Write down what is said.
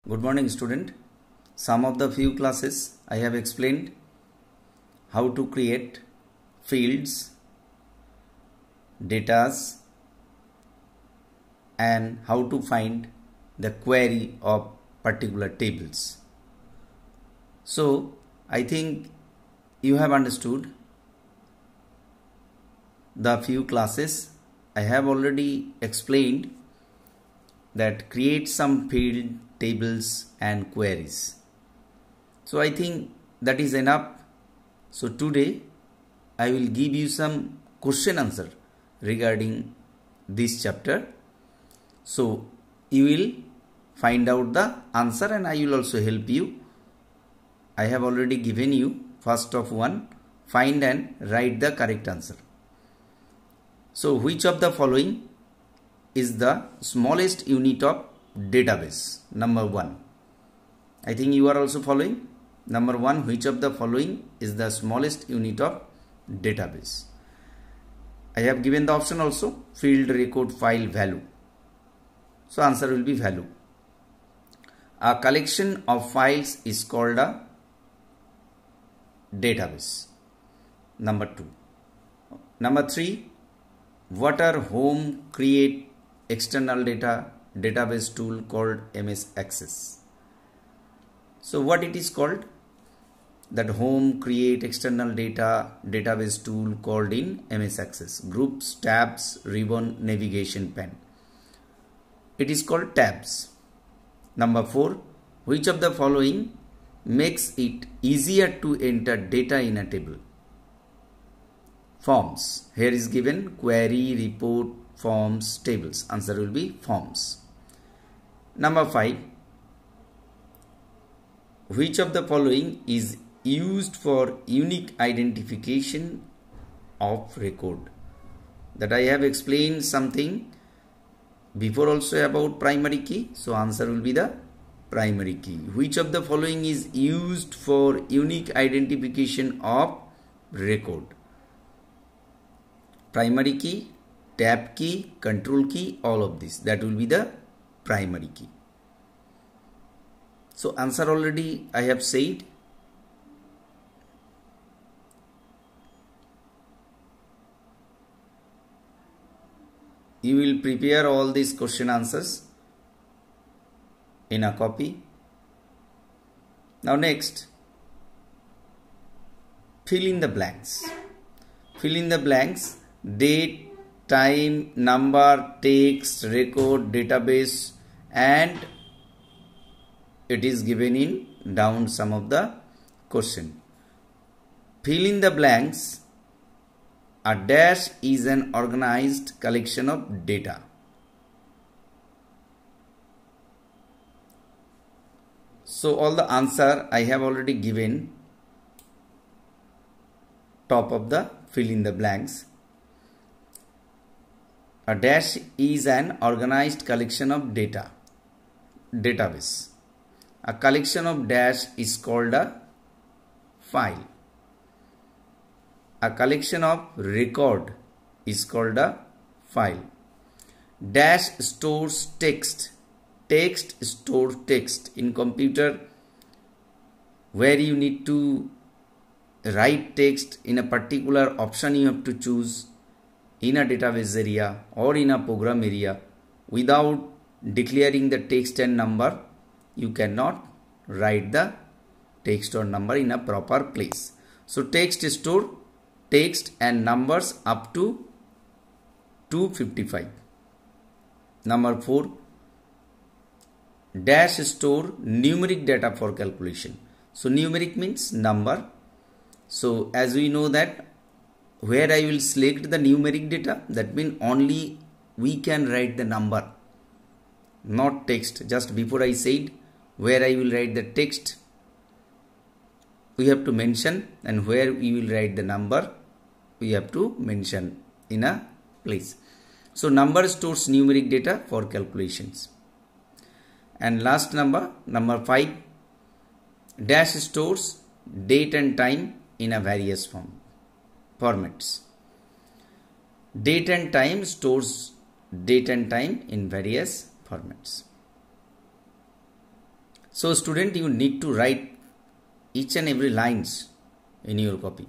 Good morning, student. Some of the few classes I have explained how to create fields, datas, and how to find the query of particular tables. So I think you have understood the few classes. I have already explained that create some field, tables and queries. So I think that is enough. So today I will give you some question answer regarding this chapter. So you will find out the answer and I will also help you. I have already given you first of one, find and write the correct answer. So which of the following is the smallest unit of database? Number 1. I think you are also following. Number 1, which of the following is the smallest unit of database? I have given the option also, field, record, file, value. So answer will be value. A collection of files is called a database. Number 2. Number 3, what are home, create, external data database tool called MS Access? So what it is called? That home, create, external data database tool called in MS Access. Groups, tabs, ribbon, navigation pane. It is called tabs. Number 4, which of the following makes it easier to enter data in a table? Forms. Here is given query, report, forms, tables. Answer will be forms. Number 5, which of the following is used for unique identification of record? That I have explained something before also about primary key. So answer will be the primary key. Which of the following is used for unique identification of record? Primary key, tab key, control key, all of this. That will be the primary key. So answer already I have said. You will prepare all these question answers in a copy. Now next, fill in the blanks. Fill in the blanks. Date, time, number, text, record, database, and it is given in down some of the question. Fill in the blanks. A dash is an organized collection of data. So all the answer I have already given top of the fill in the blanks. A dash is an organized collection of data. Database. A collection of dash is called a file. A collection of record is called a file. Dash stores text. Text stores text. In computer, where you need to write text in a particular option, you have to choose in a database area or in a program area. Without declaring the text and number, you cannot write the text or number in a proper place. So text store text and numbers up to 255. Number 4, dash store numeric data for calculation. So numeric means number. So as we know that where I will select the numeric data, that means only we can write the number, not text. Just before I said where I will write the text, we have to mention, and where we will write the number, we have to mention in a place. So number stores numeric data for calculations. And last number 5, dash stores date and time in a various formats. Date and time stores date and time in various formats. So student, you need to write each and every lines in your copy.